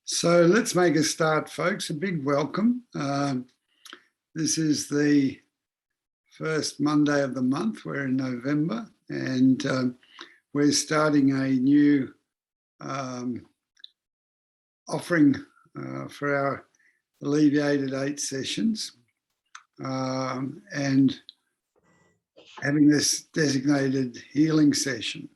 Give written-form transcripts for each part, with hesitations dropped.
So let's make a start, folks. A big welcome. This is the first Monday of the month. We're in November, and we're starting a new offering for our alleviated 8 sessions, and having this designated healing session.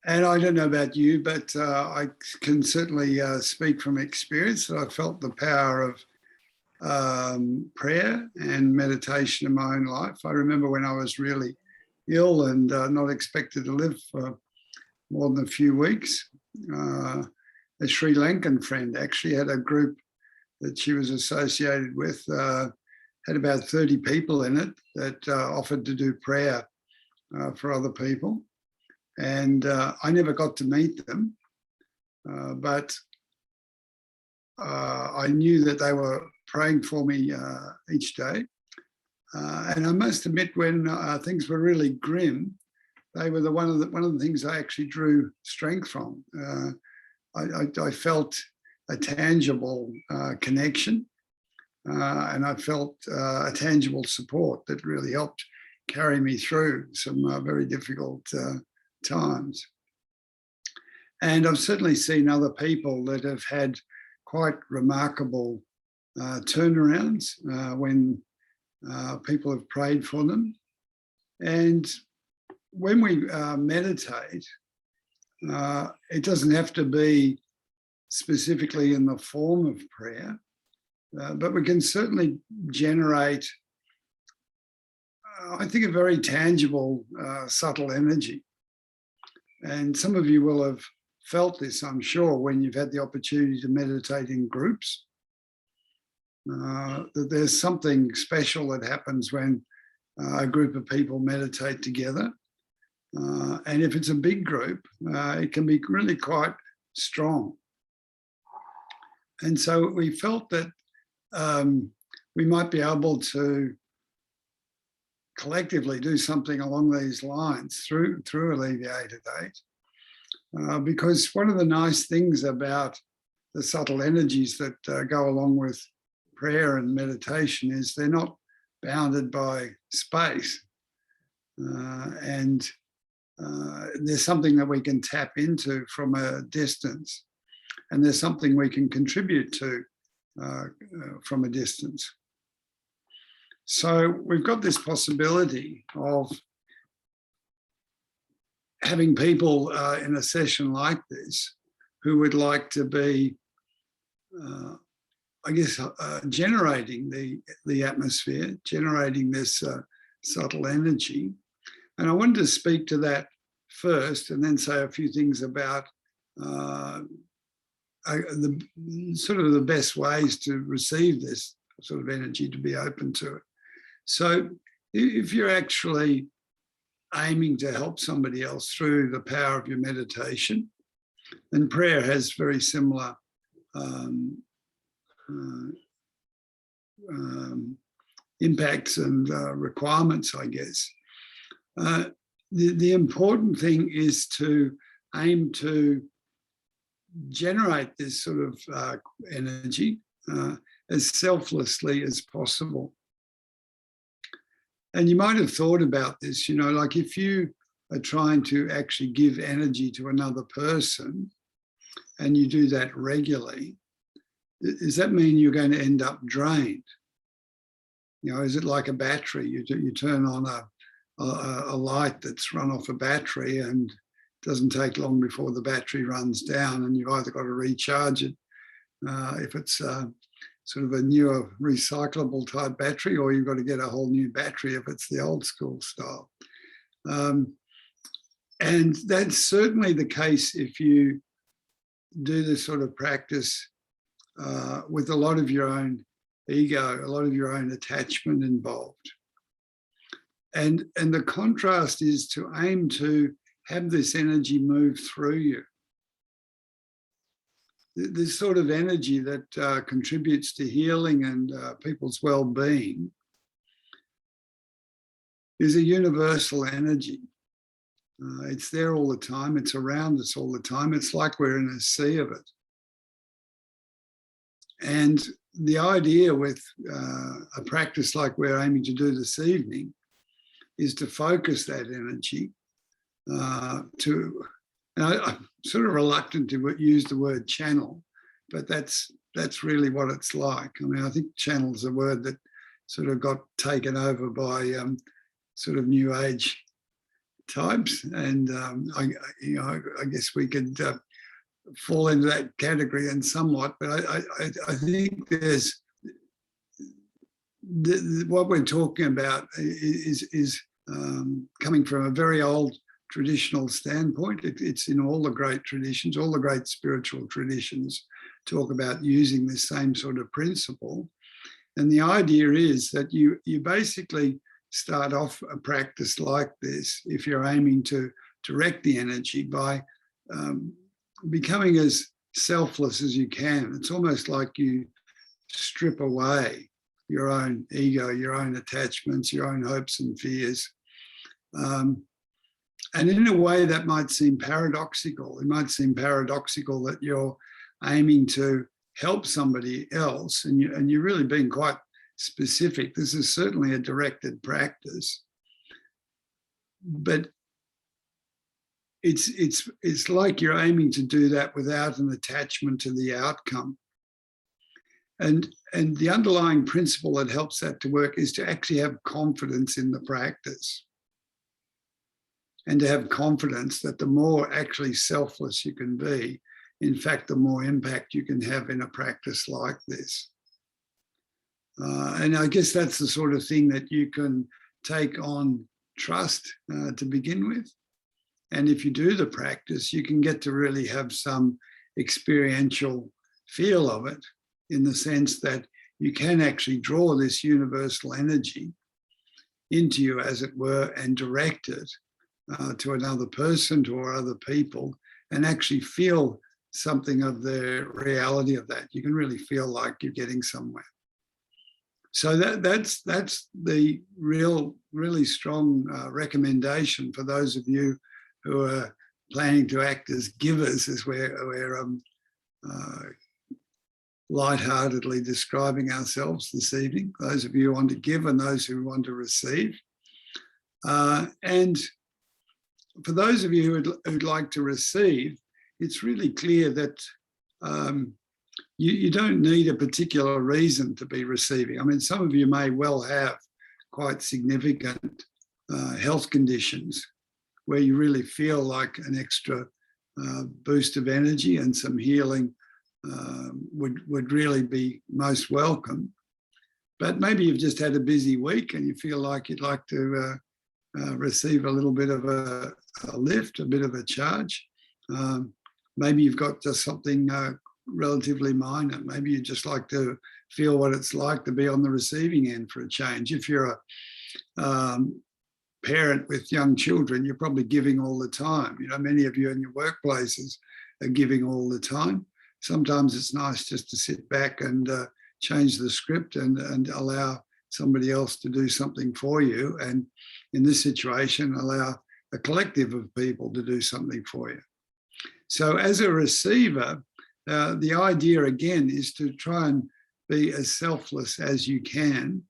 And I don't know about you, but I can certainly speak from experience that I felt the power of prayer and meditation in my own life. I remember when I was really ill and not expected to live for more than a few weeks. A Sri Lankan friend actually had a group that she was associated with, had about 30 people in it that offered to do prayer for other people. And I never got to meet them, but I knew that they were praying for me each day. And I must admit, when things were really grim, they were one of the things I actually drew strength from. I felt a tangible connection, and I felt a tangible support that really helped carry me through some very difficult times. And I've certainly seen other people that have had quite remarkable turnarounds when people have prayed for them. And when we meditate, it doesn't have to be specifically in the form of prayer, but we can certainly generate, I think, a very tangible, subtle energy. And some of you will have felt this, I'm sure, when you've had the opportunity to meditate in groups, that there's something special that happens when a group of people meditate together. And if it's a big group, it can be really quite strong. And so we felt that we might be able to collectively do something along these lines through Alleviated 8, because one of the nice things about the subtle energies that go along with prayer and meditation is they're not bounded by space, and there's something that we can tap into from a distance, and there's something we can contribute to from a distance. So we've got this possibility of having people in a session like this who would like to be, generating the atmosphere, generating this subtle energy. And I wanted to speak to that first and then say a few things about the best ways to receive this sort of energy, to be open to it. So if you're actually aiming to help somebody else through the power of your meditation, then prayer has very similar impacts and requirements, I guess. The important thing is to aim to generate this sort of energy as selflessly as possible. And you might have thought about this, like if you are trying to actually give energy to another person and you do that regularly, does that mean you're going to end up drained? Is it like a battery? You turn on a light that's run off a battery, and it doesn't take long before the battery runs down, and you've either got to recharge it if it's sort of a newer recyclable type battery, or you've got to get a whole new battery if it's the old school style. And that's certainly the case if you do this sort of practice with a lot of your own ego, a lot of your own attachment involved. And the contrast is to aim to have this energy move through you. This sort of energy that contributes to healing and people's well-being is a universal energy. It's there all the time. It's around us all the time. It's like we're in a sea of it. And the idea with a practice like we're aiming to do this evening is to focus that energy and I'm sort of reluctant to use the word channel, but that's really what it's like. I mean, I think channel is a word that sort of got taken over by sort of new age types, and I guess we could fall into that category and somewhat, but I think there's what we're talking about is coming from a very old traditional standpoint. It's in all the great traditions, all the great spiritual traditions talk about using this same sort of principle. And the idea is that you basically start off a practice like this, if you're aiming to direct the energy, by becoming as selfless as you can. It's almost like you strip away your own ego, your own attachments, your own hopes and fears. And in a way that might seem paradoxical. It might seem paradoxical that you're aiming to help somebody else, and you're really being quite specific. This is certainly a directed practice, but it's like you're aiming to do that without an attachment to the outcome. And the underlying principle that helps that to work is to actually have confidence in the practice, and to have confidence that the more actually selfless you can be, in fact, the more impact you can have in a practice like this. And I guess that's the sort of thing that you can take on trust to begin with. And if you do the practice, you can get to really have some experiential feel of it, in the sense that you can actually draw this universal energy into you, as it were, and direct it to another person, to other people, and actually feel something of the reality of that. You can really feel like you're getting somewhere. So that's the really strong recommendation for those of you who are planning to act as givers, as we're lightheartedly describing ourselves this evening. Those of you who want to give and those who want to receive. And for those of you who'd like to receive, it's really clear that you don't need a particular reason to be receiving. I mean, some of you may well have quite significant health conditions where you really feel like an extra boost of energy and some healing would really be most welcome. But maybe you've just had a busy week and you feel like you'd like to receive a little bit of a lift, a bit of a charge. Maybe you've got just something relatively minor. Maybe you just like to feel what it's like to be on the receiving end for a change. If you're a parent with young children, you're probably giving all the time. You know, many of you in your workplaces are giving all the time. Sometimes it's nice just to sit back and change the script and allow somebody else to do something for you. And in this situation, allow a collective of people to do something for you. So as a receiver, the idea again is to try and be as selfless as you can.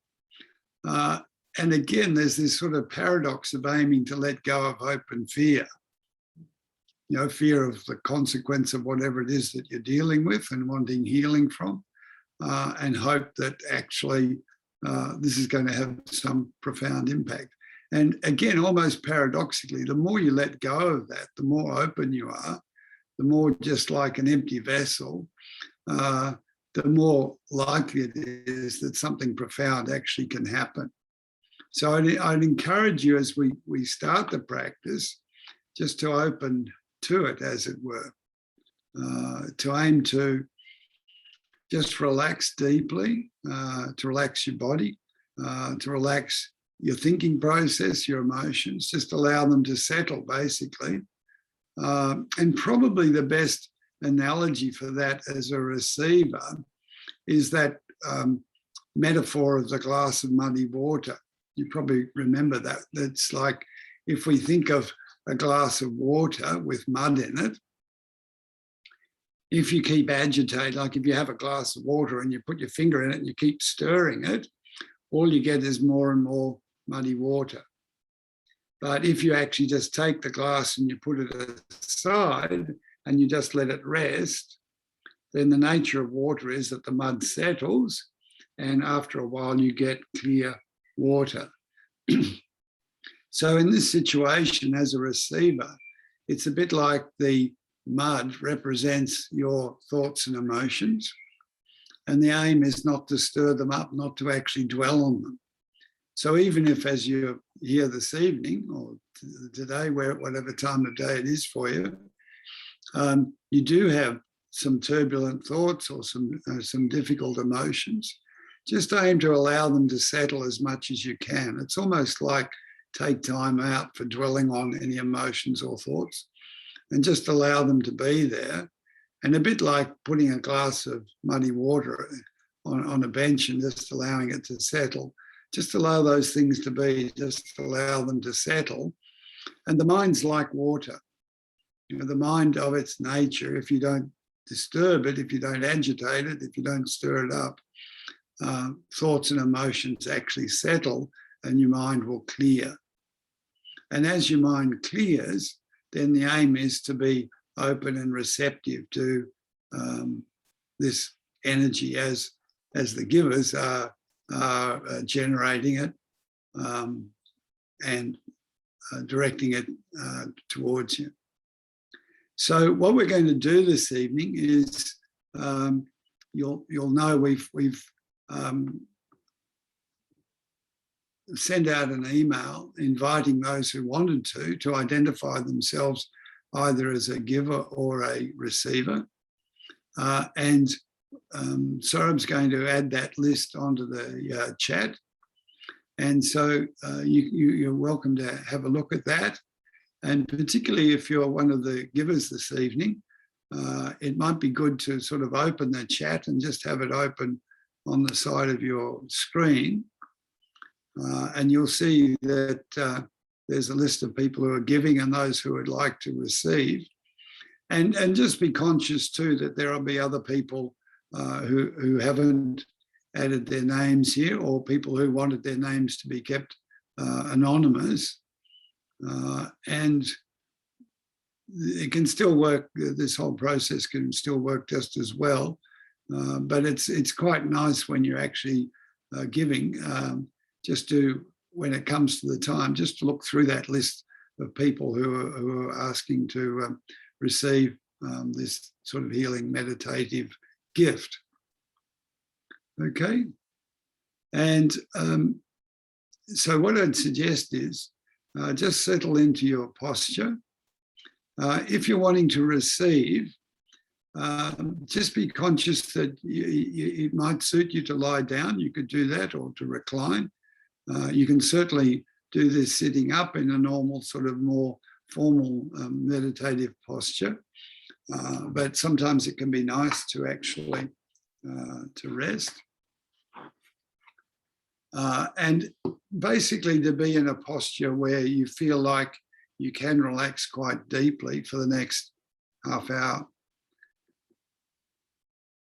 And again, there's this sort of paradox of aiming to let go of hope and fear. You know, fear of the consequence of whatever it is that you're dealing with and wanting healing from, and hope that actually this is going to have some profound impact. And again, almost paradoxically, the more you let go of that, the more open you are, the more just like an empty vessel, the more likely it is that something profound actually can happen. So I'd encourage you, as we start the practice, just to open to it, as it were, to aim to just relax deeply, to relax your body, to relax your thinking process, your emotions, just allow them to settle, basically. And probably the best analogy for that as a receiver is that metaphor of the glass of muddy water. You probably remember that. That's like, if we think of a glass of water with mud in it, if you keep agitating, like if you have a glass of water and you put your finger in it and you keep stirring it, all you get is more and more muddy water. But if you actually just take the glass and you put it aside and you just let it rest, then the nature of water is that the mud settles, and after a while you get clear water. So in this situation, as a receiver, it's a bit like the mud represents your thoughts and emotions, and the aim is not to stir them up, not to actually dwell on them. So even if, as you're here this evening or today, whatever time of day it is for you, you do have some turbulent thoughts or some difficult emotions, just aim to allow them to settle as much as you can. It's almost like take time out for dwelling on any emotions or thoughts and just allow them to be there. And a bit like putting a glass of muddy water on a bench and just allowing it to settle. Just allow those things to be, just allow them to settle. And the mind's like water. You know, the mind of its nature, if you don't disturb it, if you don't agitate it, if you don't stir it up, thoughts and emotions actually settle and your mind will clear. And as your mind clears, then the aim is to be open and receptive to this energy as the givers are generating it and directing it towards you. So what we're going to do this evening is you'll know we've send out an email inviting those who wanted to identify themselves either as a giver or a receiver. And Saurabh's going to add that list onto the chat. And so you're welcome to have a look at that. And particularly if you're one of the givers this evening, it might be good to sort of open the chat and just have it open on the side of your screen. And you'll see that there's a list of people who are giving and those who would like to receive. And just be conscious too that there will be other people who haven't added their names here, or people who wanted their names to be kept anonymous. And it can still work, this whole process can still work just as well. But it's quite nice when you're actually giving, just to, when it comes to the time, just to look through that list of people who are asking to receive this sort of healing meditative gift. Okay. And so what I'd suggest is just settle into your posture. If you're wanting to receive, just be conscious that it might suit you to lie down. You could do that, or to recline. You can certainly do this sitting up in a normal, sort of more formal meditative posture. But sometimes it can be nice to actually to rest. And basically to be in a posture where you feel like you can relax quite deeply for the next half hour.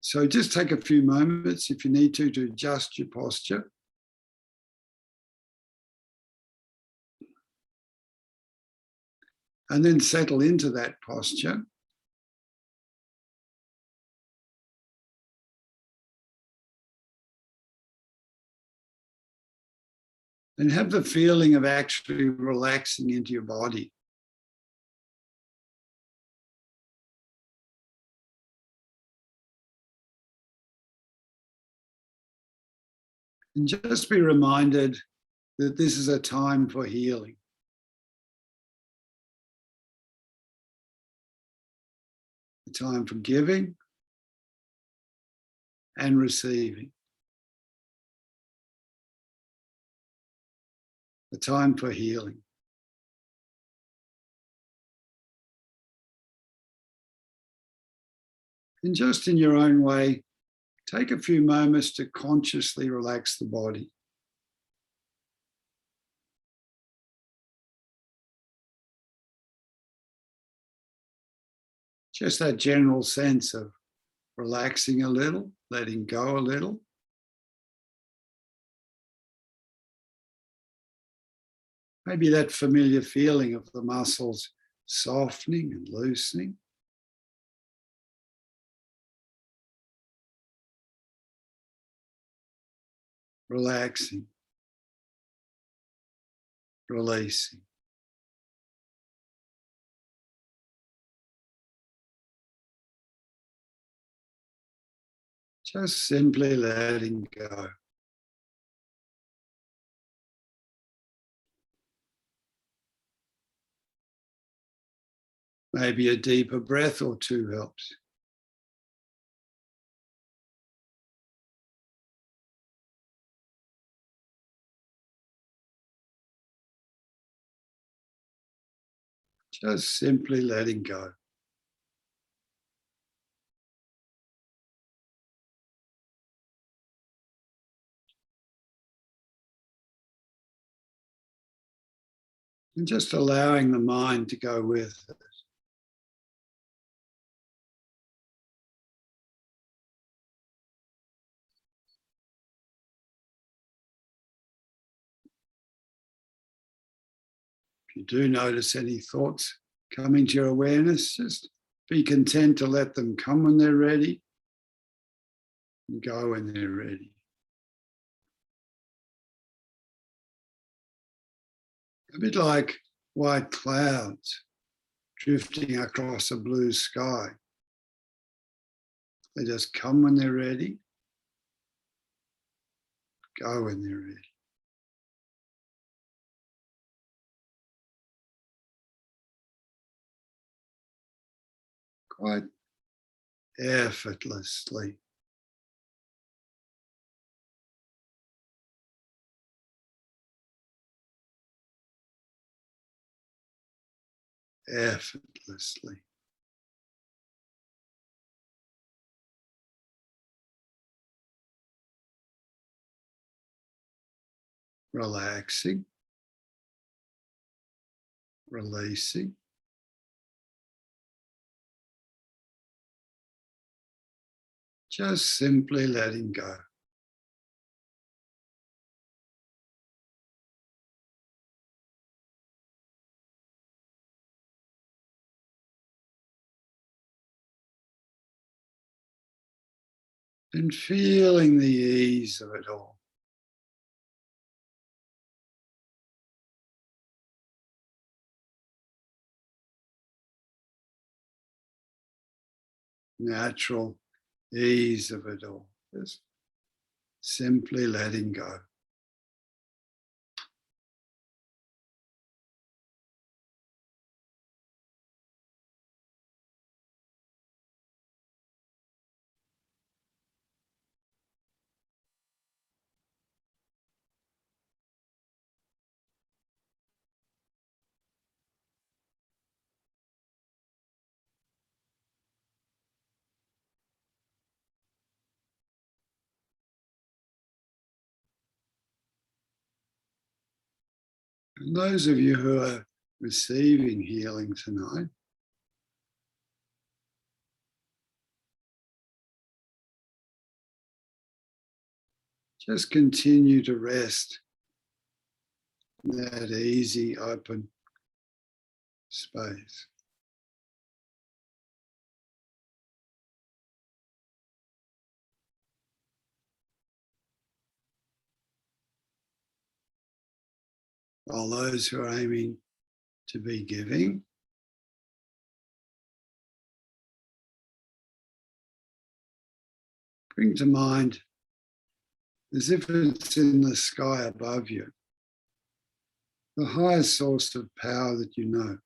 So just take a few moments if you need to adjust your posture. And then settle into that posture. And have the feeling of actually relaxing into your body. And just be reminded that this is a time for healing. A time for giving and receiving. A time for healing. And just in your own way, take a few moments to consciously relax the body. Just that general sense of relaxing a little, letting go a little. Maybe that familiar feeling of the muscles softening and loosening. Relaxing, releasing. Just simply letting go. Maybe a deeper breath or two helps. Just simply letting go. And just allowing the mind to go with it. If you do notice any thoughts coming to your awareness, just be content to let them come when they're ready and go when they're ready. A bit like white clouds drifting across a blue sky. They just come when they're ready, go when they're ready. Quite effortlessly. Effortlessly. Relaxing, releasing. Just simply letting go. And feeling the ease of it all. Natural ease of it all. Just simply letting go. And those of you who are receiving healing tonight, just continue to rest in that easy, open space. While those who are aiming to be giving, bring to mind as if it's in the sky above you, the highest source of power that you know.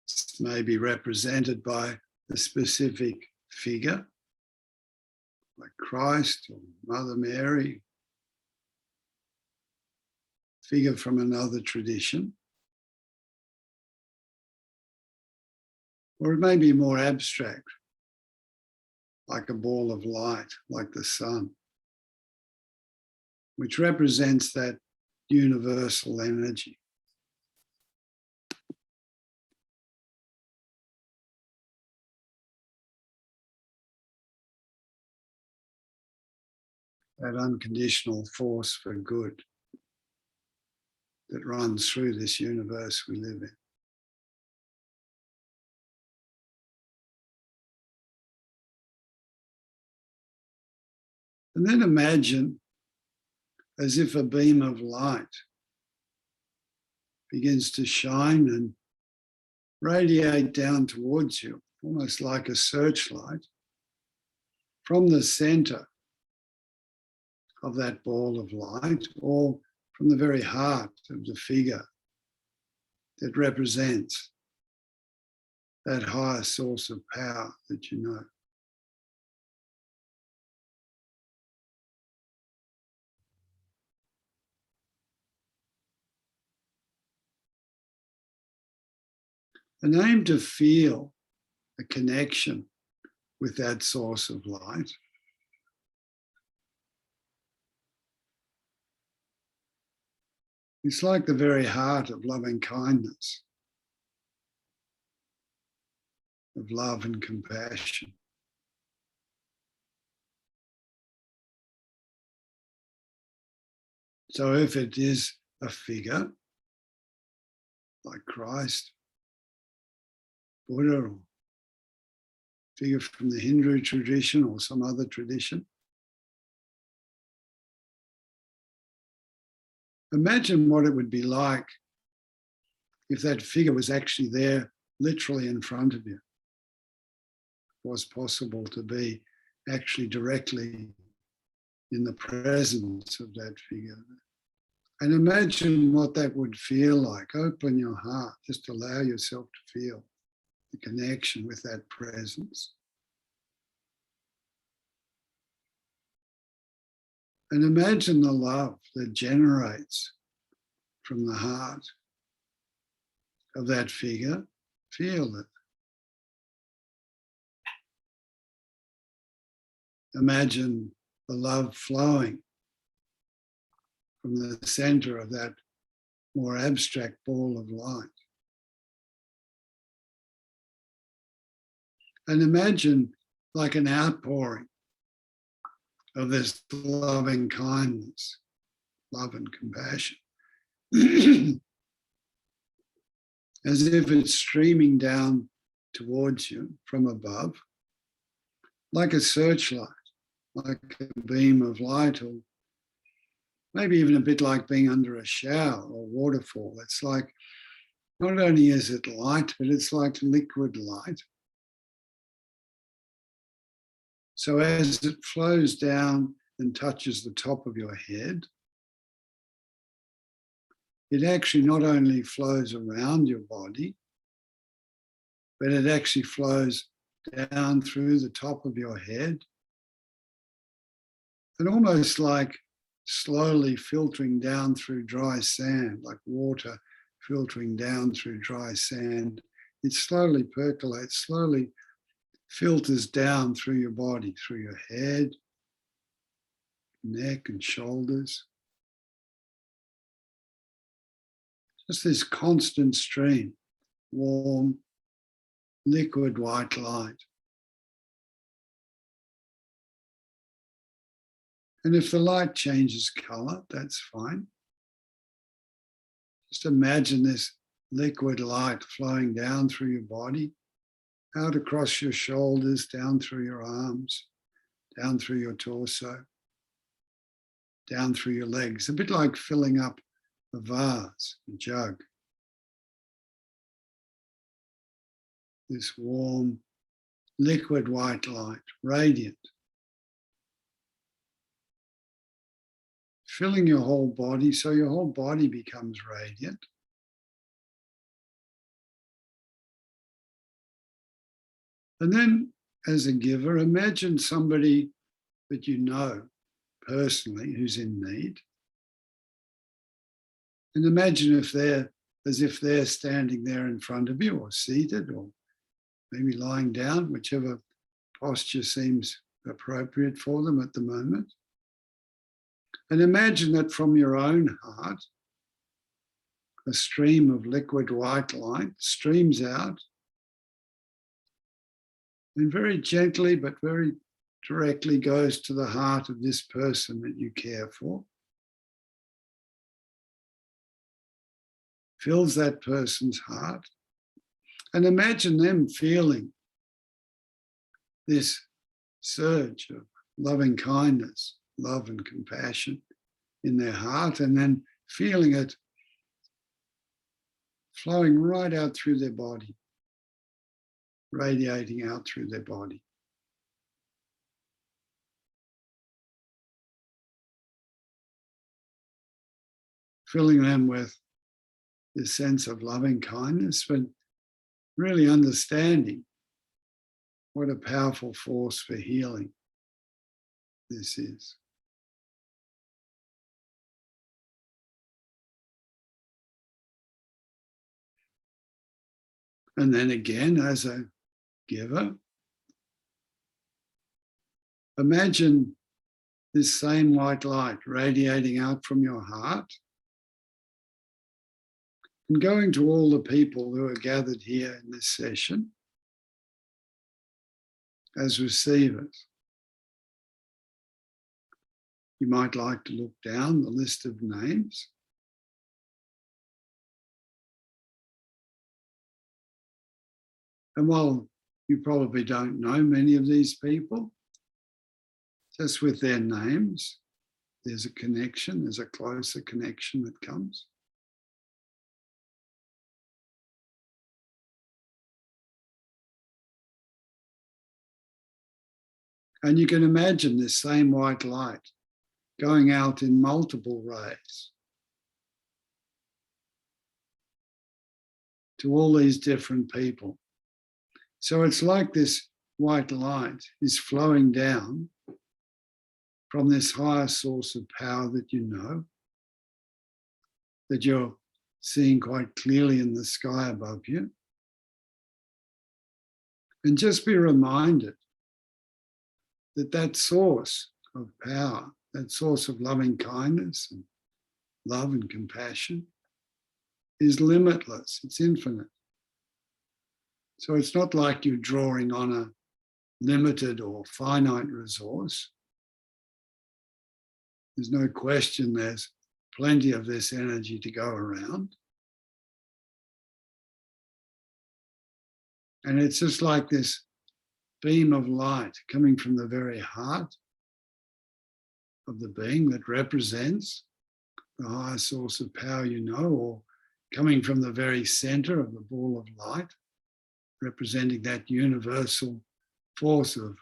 This may be represented by a specific figure, like Christ or Mother Mary, figure from another tradition. Or it may be more abstract, like a ball of light, like the sun. which represents that universal energy. That unconditional force for good that runs through this universe we live in. And then imagine as if a beam of light begins to shine and radiate down towards you, almost like a searchlight, from the center of that ball of light, or from the very heart of the figure that represents that higher source of power that you know. And aim to feel a connection with that source of light. It's like the very heart of loving kindness, of love and compassion. So if it is a figure like Christ, Buddha, or figure from the Hindu tradition or some other tradition, imagine what it would be like if that figure was actually there, literally in front of you. It was possible to be actually directly in the presence of that figure. And imagine what that would feel like. Open your heart, just allow yourself to feel the connection with that presence. And imagine the love that generates from the heart of that figure. Feel it. Imagine the love flowing from the center of that more abstract ball of light. And imagine like an outpouring of this loving kindness, love and compassion, as if it's streaming down towards you from above, like a searchlight, like a beam of light, or maybe even a bit like being under a shower or waterfall. It's like, not only is it light, but it's like liquid light. So as it flows down and touches the top of your head, it actually not only flows around your body, but it actually flows down through the top of your head, and almost like slowly filtering down through dry sand, like water filtering down through dry sand. It slowly percolates, slowly filters down through your body, through your head, neck and shoulders. Just this constant stream, warm, liquid white light. And if the light changes color, that's fine. Just imagine this liquid light flowing down through your body, out across your shoulders, down through your arms, down through your torso, down through your legs, a bit like filling up a vase, a jug. This warm, liquid white light, radiant, filling your whole body, so your whole body becomes radiant. And then, as a giver, imagine somebody that you know personally who's in need. And imagine if they're as if they're standing there in front of you, or seated, or maybe lying down, whichever posture seems appropriate for them at the moment. And imagine that from your own heart, a stream of liquid white light streams out and very gently but very directly goes to the heart of this person that you care for. Fills that person's heart. And imagine them feeling this surge of loving kindness, love and compassion in their heart, and then feeling it flowing right out through their body, radiating out through their body. Filling them with this sense of loving kindness, but really understanding what a powerful force for healing this is. And then again, as a giver, imagine this same white light radiating out from your heart and going to all the people who are gathered here in this session as receivers. You might like to look down the list of names. And while you probably don't know many of these people, just with their names, there's a connection, there's a closer connection that comes. And you can imagine this same white light going out in multiple rays to all these different people. So it's like this white light is flowing down from this higher source of power that you know, that you're seeing quite clearly in the sky above you. And just be reminded that that source of power, that source of loving kindness and love and compassion is limitless, it's infinite. So it's not like you're drawing on a limited or finite resource. There's no question there's plenty of this energy to go around. And it's just like this beam of light coming from the very heart of the being that represents the higher source of power you know, or coming from the very center of the ball of light, representing that universal force of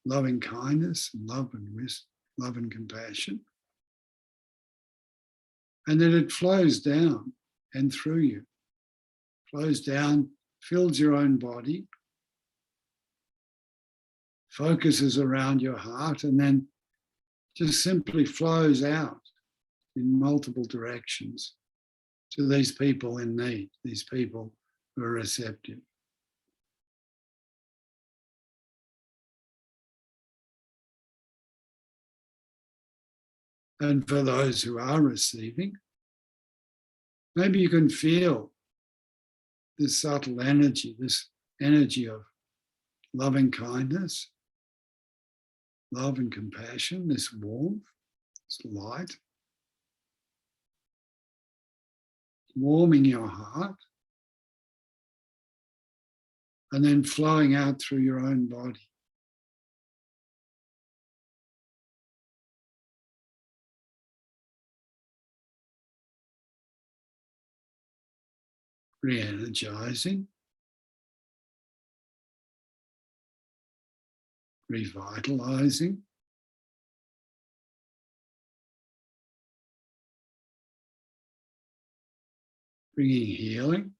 loving kindness and love and compassion. And then it flows down and through you, flows down, fills your own body, focuses around your heart, and then just simply flows out in multiple directions to these people in need, these people who are receptive. And for those who are receiving, maybe you can feel this subtle energy, this energy of loving kindness, love and compassion, this warmth, this light, warming your heart, and then flowing out through your own body. Re-energizing, revitalizing, bringing healing,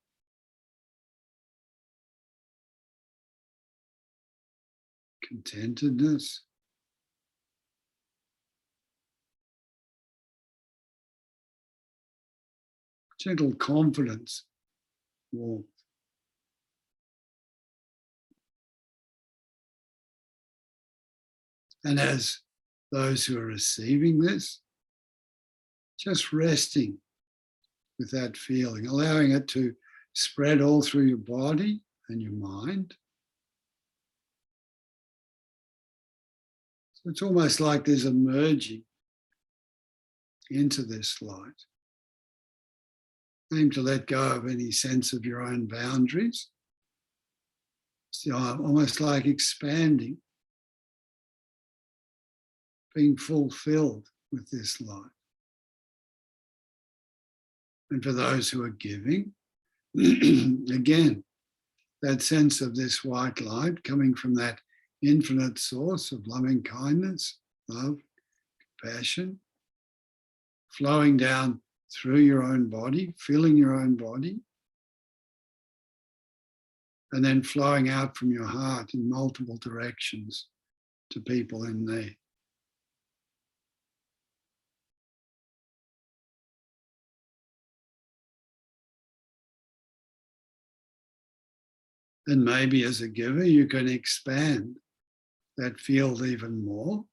contentedness, gentle confidence, warmth. And as those who are receiving this just resting with that feeling, allowing it to spread all through your body and your mind. So it's almost like there's a merging into this light. Aim to let go of any sense of your own boundaries. It's almost like expanding, being fulfilled with this light. And for those who are giving, again, that sense of this white light coming from that infinite source of loving kindness, love, compassion, flowing down through your own body, filling your own body, and then flowing out from your heart in multiple directions to people in need. And maybe as a giver, you can expand that field even more.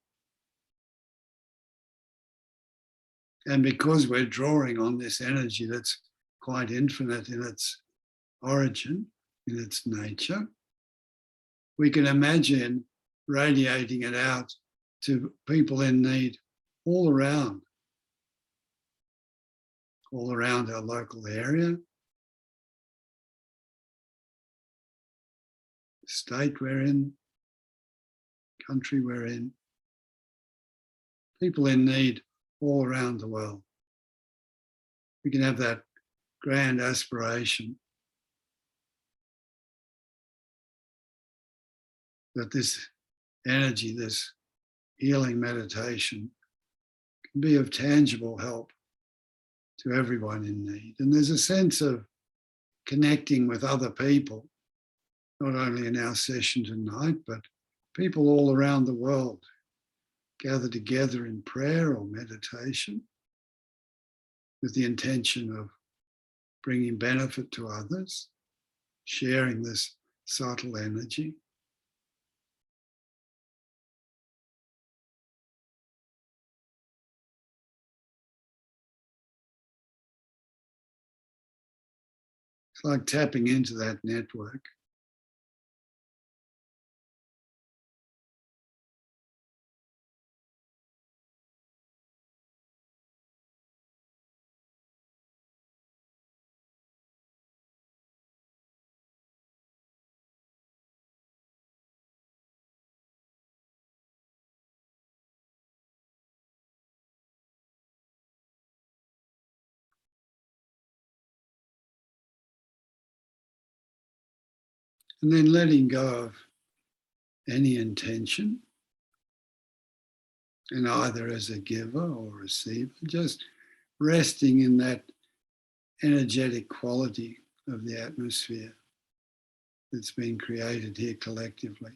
And because we're drawing on this energy that's quite infinite in its origin, in its nature, we can imagine radiating it out to people in need all around our local area, state we're in, country we're in, people in need all around the world. We can have that grand aspiration that this energy, this healing meditation can be of tangible help to everyone in need. And there's a sense of connecting with other people, not only in our session tonight, but people all around the world gather together in prayer or meditation with the intention of bringing benefit to others, sharing this subtle energy. It's like tapping into that network. And then letting go of any intention, and either as a giver or receiver, just resting in that energetic quality of the atmosphere that's been created here collectively.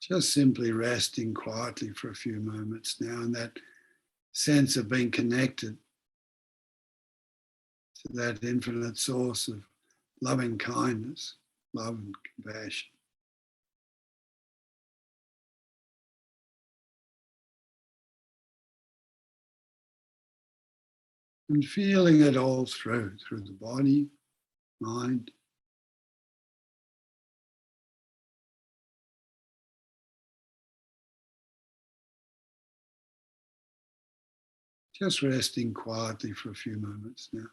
Just simply resting quietly for a few moments now in that sense of being connected to that infinite source of loving kindness, love and compassion. And feeling it all through the body, mind. Just resting quietly for a few moments now.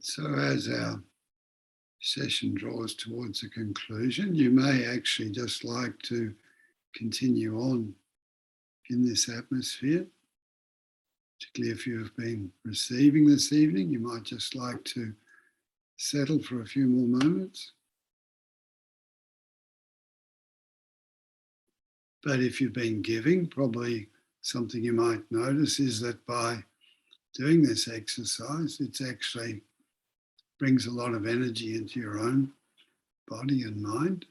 So as our session draws towards a conclusion, you may actually just like to continue on in this atmosphere. Particularly if you've been receiving this evening, you might just like to settle for a few more moments. But if you've been giving, probably something you might notice is that by doing this exercise, it actually brings a lot of energy into your own body and mind.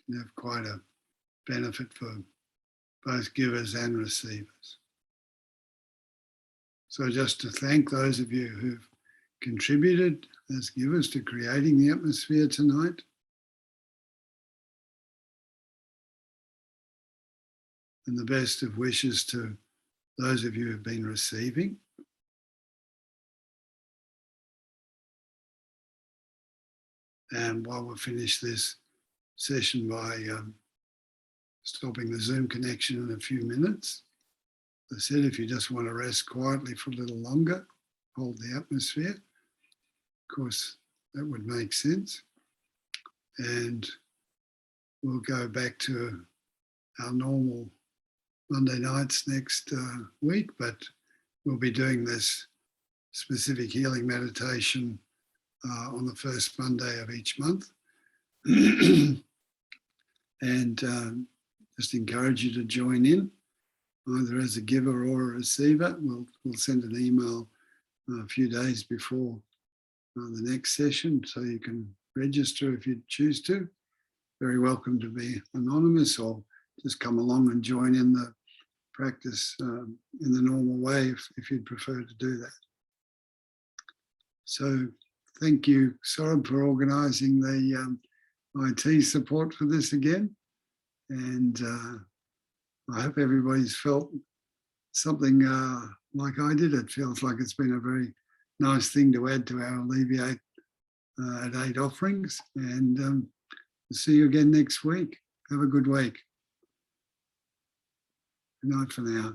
You have quite a benefit for both givers and receivers. So just to thank those of you who've contributed as givers to creating the atmosphere tonight. And the best of wishes to those of you who've been receiving. And while we finish this session by stopping the Zoom connection in a few minutes, as I said, if you just want to rest quietly for a little longer, hold the atmosphere. Of course, that would make sense. And we'll go back to our normal Monday nights next week, but we'll be doing this specific healing meditation on the first Monday of each month. And just encourage you to join in, either as a giver or a receiver. We'll send an email a few days before the next session, so you can register if you choose to. Very welcome to be anonymous, or just come along and join in the practice in the normal way if you'd prefer to do that. So thank you, Sorab, for organising the IT support for this again. And I hope everybody's felt something like I did. It feels like it's been a very nice thing to add to our Alleviate at 8 offerings. And we'll see you again next week. Have a good week. Good night for now.